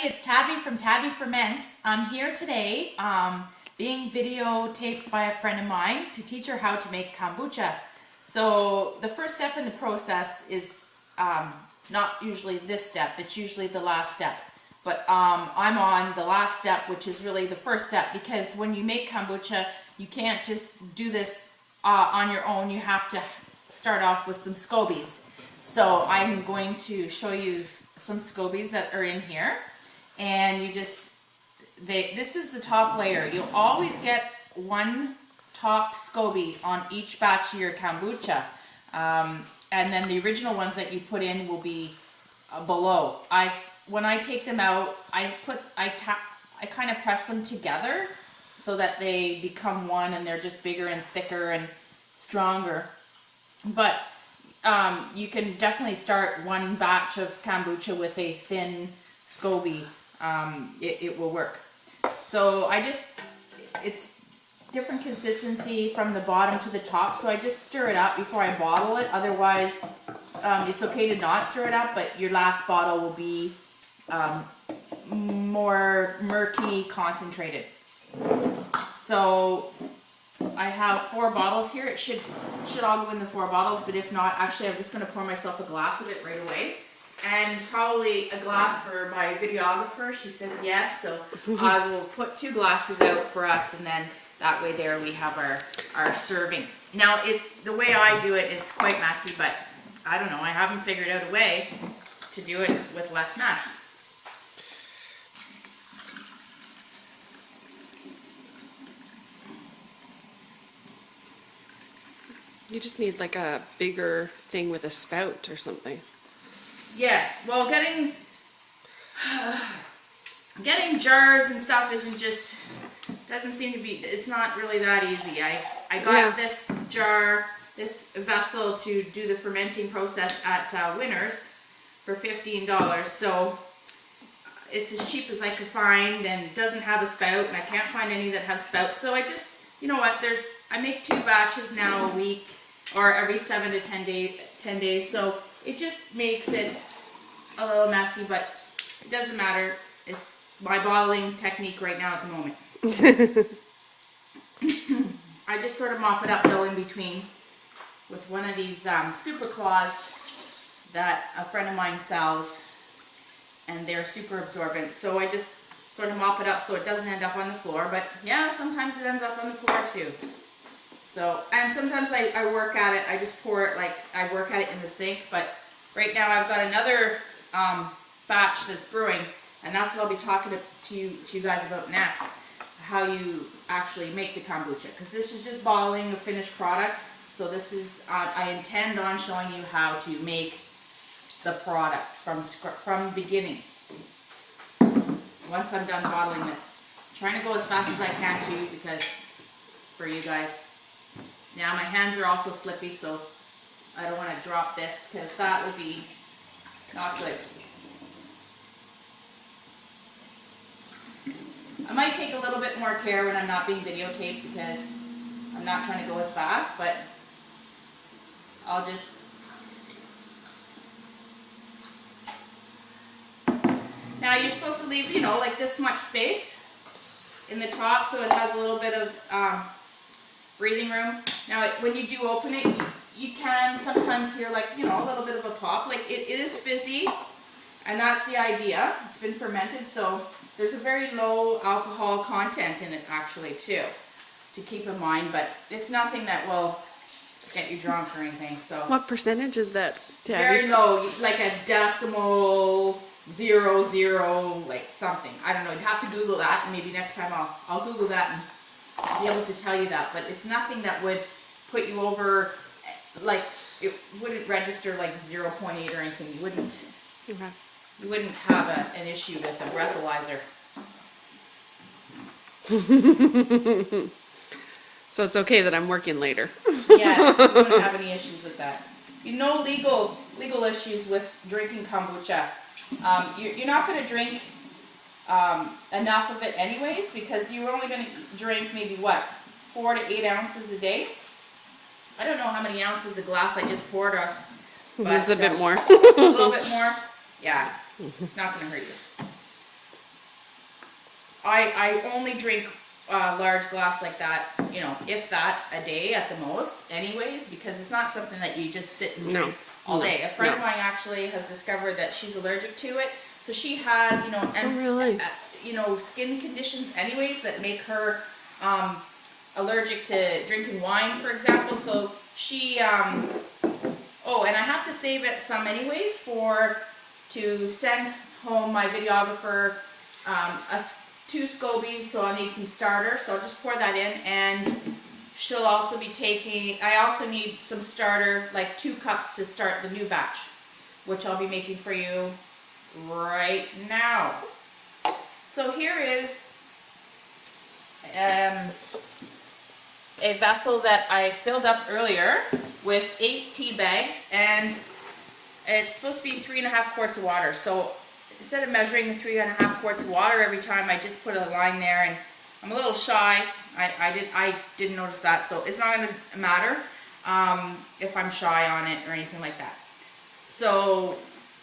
It's Tabi from Tabi Ferments. I'm here today being videotaped by a friend of mine to teach her how to make kombucha. So the first step in the process is not usually this step, it's usually the last step. But I'm on the last step, which is really the first step, because when you make kombucha, you can't just do this on your own. You have to start off with some scobies. So I'm going to show you some scobies that are in here. And you just, this is the top layer. You'll always get one top SCOBY on each batch of your kombucha. And then the original ones that you put in will be below. When I take them out, I kind of press them together so that they become one and they're just bigger and thicker and stronger. But you can definitely start one batch of kombucha with a thin SCOBY. It will work. So it's different consistency from the bottom to the top, so I just stir it up before I bottle it. Otherwise, it's okay to not stir it up, but your last bottle will be more murky, concentrated. So I have 4 bottles here. It should all go in the 4 bottles, but if not, actually I'm just going to pour myself a glass of it right away. And probably a glass for my videographer. She says yes, so I will put 2 glasses out for us, and then that way there we have our serving. Now, the way I do it is quite messy, but I don't know, I haven't figured out a way to do it with less mess. You just need like a bigger thing with a spout or something. Yes, well, getting jars and stuff doesn't seem to be, it's not really that easy. I got this jar, this vessel to do the fermenting process at Winners for $15. So it's as cheap as I could find and doesn't have a spout, and I can't find any that have spouts. So I just, you know what, I make 2 batches now a week or every 7 to 10 days. So it just makes it a little messy, but it doesn't matter. It's my bottling technique right now at the moment. I just sort of mop it up though in between with one of these super claws that a friend of mine sells, and they're super absorbent. So I just sort of mop it up so it doesn't end up on the floor, but yeah, sometimes it ends up on the floor too. So, and sometimes I work at it, I just pour it, like I work at it in the sink, but right now I've got another batch that's brewing, and that's what I'll be talking to you guys about next, how you actually make the kombucha, because this is just bottling the finished product. So this is, I intend on showing you how to make the product from beginning. Once I'm done bottling this, I'm trying to go as fast as I can too, because for you guys. Now my hands are also slippy, so I don't want to drop this, because that would be not good. I might take a little bit more care when I'm not being videotaped, because I'm not trying to go as fast, but I'll just... Now you're supposed to leave, like this much space in the top, so it has a little bit of breathing room. Now when you do open it, you can sometimes hear like, a little bit of a pop. Like it is fizzy, and that's the idea. It's been fermented, so there's a very low alcohol content in it actually too, to keep in mind, but it's nothing that will get you drunk or anything. So what percentage is that? Very low, like a decimal 0.00, like something. I don't know. You'd have to Google that, and maybe next time I'll Google that and be able to tell you that. But it's nothing that would put you over, like it wouldn't register like 0.8 or anything. You wouldn't. Okay. You wouldn't have an issue with a breathalyzer. So it's okay that I'm working later. Yes, you wouldn't have any issues with that. No legal issues with drinking kombucha. You're not going to drink enough of it anyways, because you're only going to drink maybe 4 to 8 ounces a day. I don't know how many ounces the glass I just poured us. But it's a bit more. A little bit more. Yeah, it's not going to hurt you. I only drink a large glass like that, you know, if that, a day at the most, anyways, because it's not something that you just sit and drink all day. A friend of mine actually has discovered that she's allergic to it, so she has, you know, and you know, skin conditions, anyways, that make her allergic to drinking wine, for example. So she, oh, and I have to save it some anyways to send home my videographer 2 scobies, so I'll need some starter, so I'll just pour that in, and she'll also be taking, I also need some starter, like 2 cups to start the new batch, which I'll be making for you right now. So here is a vessel that I filled up earlier with 8 tea bags, and it's supposed to be 3.5 quarts of water. So instead of measuring the 3.5 quarts of water every time, I just put a line there, and I'm a little shy. I didn't notice that, so it's not going to matter if I'm shy on it or anything like that. So,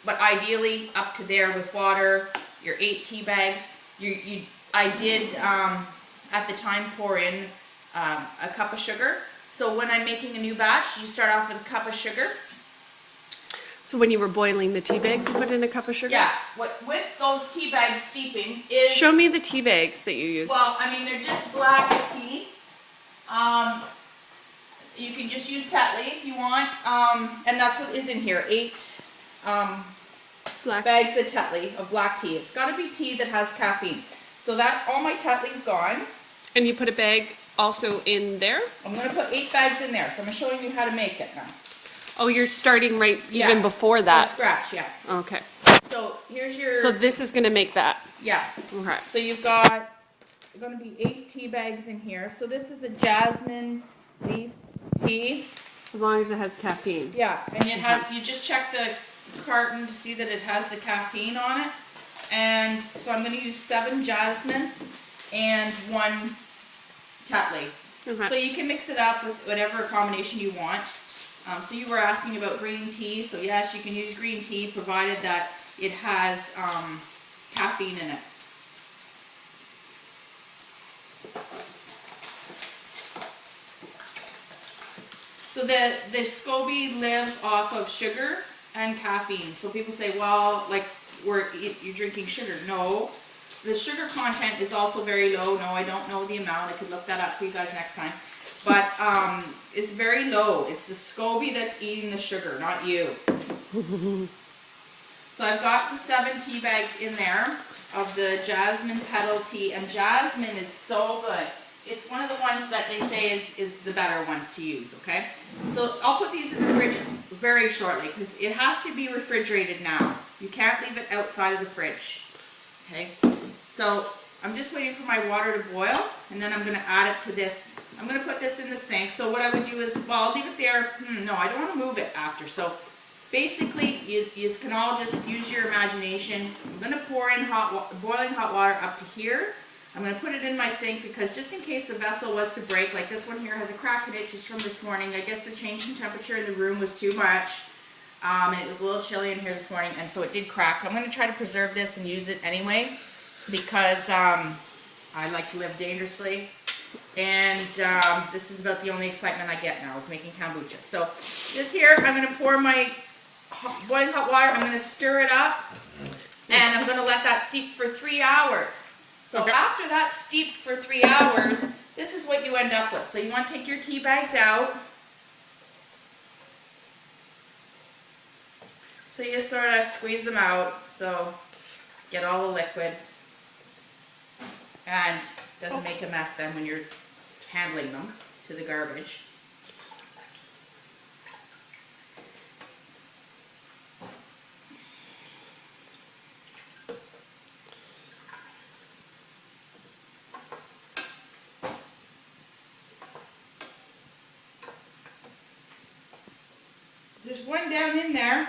but ideally up to there with water, your 8 tea bags. I did at the time pour in a cup of sugar. So when I'm making a new batch, you start off with a cup of sugar. So when you were boiling the tea bags, you put in a cup of sugar? Yeah, with those tea bags steeping is... Show me the tea bags that you use. Well, I mean, they're just black tea. You can just use Tetley if you want. And that's what is in here, 8 bags of Tetley, of black tea. It's got to be tea that has caffeine. So that, all my Tetley's gone. And you put a bag also in there? I'm going to put 8 bags in there. So I'm showing you how to make it now. Oh, you're starting right even before that. From scratch, yeah. Okay. So here's your... So this is going to make that? Yeah. Okay. So you've got, going to be 8 tea bags in here. So this is a jasmine leaf tea. As long as it has caffeine. Yeah, and it has, you just check the carton to see that it has the caffeine on it. And so I'm going to use 7 jasmine and 1 Tetley. Okay. So you can mix it up with whatever combination you want. So you were asking about green tea. So yes, you can use green tea provided that it has caffeine in it. So the SCOBY lives off of sugar and caffeine. So people say, well, like you're drinking sugar. No, the sugar content is also very low. No, I don't know the amount. I could look that up for you guys next time. But it's very low. It's the SCOBY that's eating the sugar, not you. So I've got the 7 tea bags in there of the jasmine petal tea. And jasmine is so good. It's one of the ones that they say is the better ones to use, okay? So I'll put these in the fridge very shortly because it has to be refrigerated now. You can't leave it outside of the fridge, okay? So I'm just waiting for my water to boil, and then I'm going to add it to this. I'm going to put this in the sink. So what I would do is, well, I'll leave it there. No, I don't want to move it after. So basically, you can all just use your imagination. I'm going to pour in boiling hot water up to here. I'm going to put it in my sink because just in case the vessel was to break, like this one here has a crack in it just from this morning. I guess the change in temperature in the room was too much. And it was a little chilly in here this morning, and so it did crack. I'm going to try to preserve this and use it anyway because I like to live dangerously. And this is about the only excitement I get now is making kombucha. So this here, I'm going to pour my boiling hot water. I'm going to stir it up, and I'm going to let that steep for 3 hours. So after that's steeped for 3 hours, this is what you end up with. So you want to take your tea bags out. So you just sort of squeeze them out, so get all the liquid. And it doesn't make a mess then when you're handling them to the garbage. There's one down in there.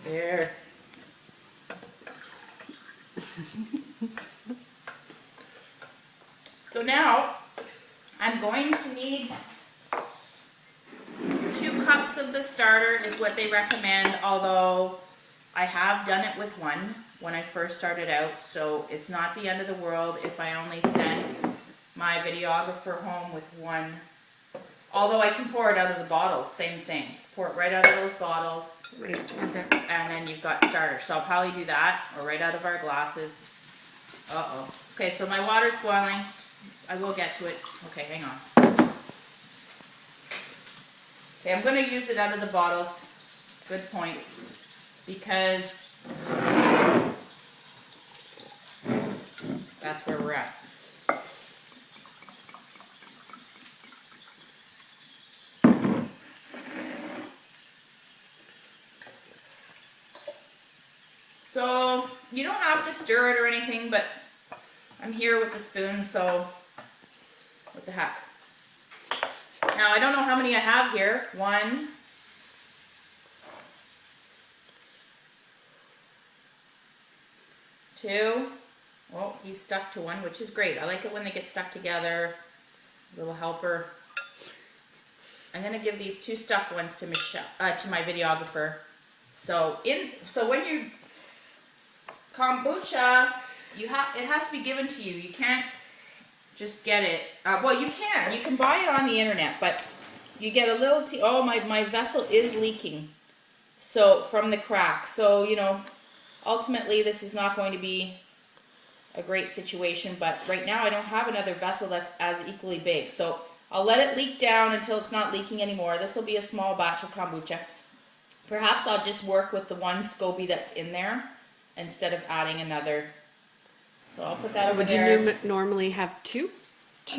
There. So now I'm going to need 2 cups of the starter is what they recommend, although I have done it with 1. when I first started out, so it's not the end of the world if I only send my videographer home with one. Although I can pour it out of the bottles, same thing. Pour it right out of those bottles. Right, okay. And then you've got starter. So I'll probably do that, or right out of our glasses. Uh-oh. Okay, so my water's boiling. I will get to it. Okay, hang on. Okay, I'm going to use it out of the bottles. Good point. Because that's where we're at. So you don't have to stir it or anything, but I'm here with the spoon, so what the heck. Now I don't know how many I have here. 1, 2. Oh, he's stuck to one, which is great. I like it when they get stuck together. Little helper. I'm gonna give these 2 stuck ones to Michelle, to my videographer. So when you kombucha, it has to be given to you. You can't just get it. Well, you can buy it on the internet, but you get a little tea. Oh, my vessel is leaking. So from the crack. So, you know, ultimately this is not going to be a great situation, but right now I don't have another vessel that's as equally big. So I'll let it leak down until it's not leaking anymore. This will be a small batch of kombucha. Perhaps I'll just work with the one SCOBY that's in there instead of adding another. So I'll put that over there. Would you normally have 2?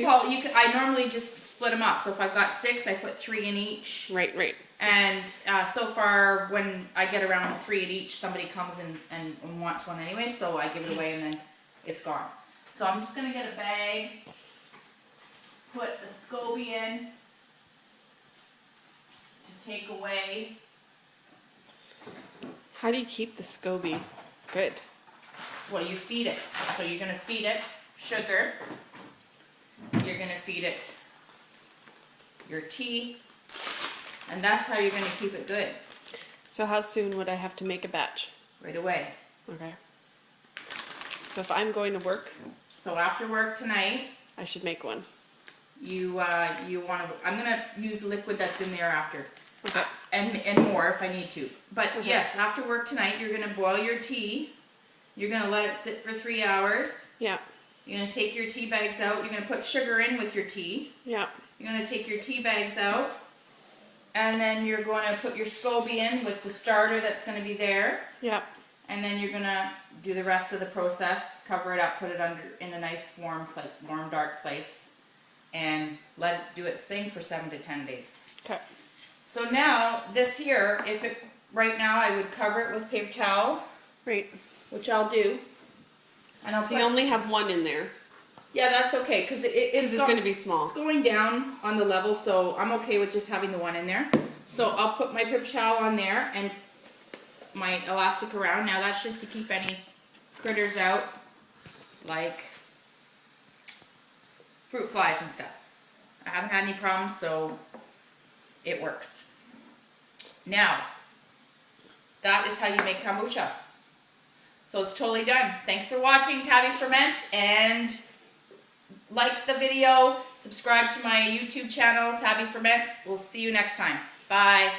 Well, I normally just split them up. So if I've got 6, I put 3 in each. Right. And so far, when I get around 3 in each, somebody comes and wants one anyway, so I give it away and then it's gone. So I'm just going to get a bag, put the SCOBY in to take away. How do you keep the SCOBY good? Well, you feed it. So you're going to feed it sugar. You're going to feed it your tea. And that's how you're going to keep it good. So how soon would I have to make a batch? Right away. Okay. So if I'm going to work, So after work tonight, I should make one. you want to. I'm going to use the liquid that's in there after. Okay. And more if I need to. But Okay. yes, after work tonight, you're going to boil your tea. You're going to let it sit for 3 hours. Yeah. You're going to take your tea bags out. You're going to put sugar in with your tea. Yeah. You're going to take your tea bags out. And then you're going to put your SCOBY in with the starter that's going to be there. Yeah. And then you're going to do the rest of the process. Cover it up, put it under in a nice warm, dark place. And let it do its thing for 7 to 10 days. Okay. So now, this here, right now I would cover it with paper towel. Right. Which I'll do. And I'll So you only have 1 in there. Yeah, that's okay, because it's going to be small. It's going down on the level, so I'm okay with just having the 1 in there. So I'll put my paper towel on there and my elastic around. Now that's just to keep any critters out, like fruit flies and stuff. I haven't had any problems, so it works. Now, that is how you make kombucha. So it's totally done. Thanks for watching Tabi Ferments, and like the video, subscribe to my YouTube channel, Tabi Ferments. We'll see you next time. Bye.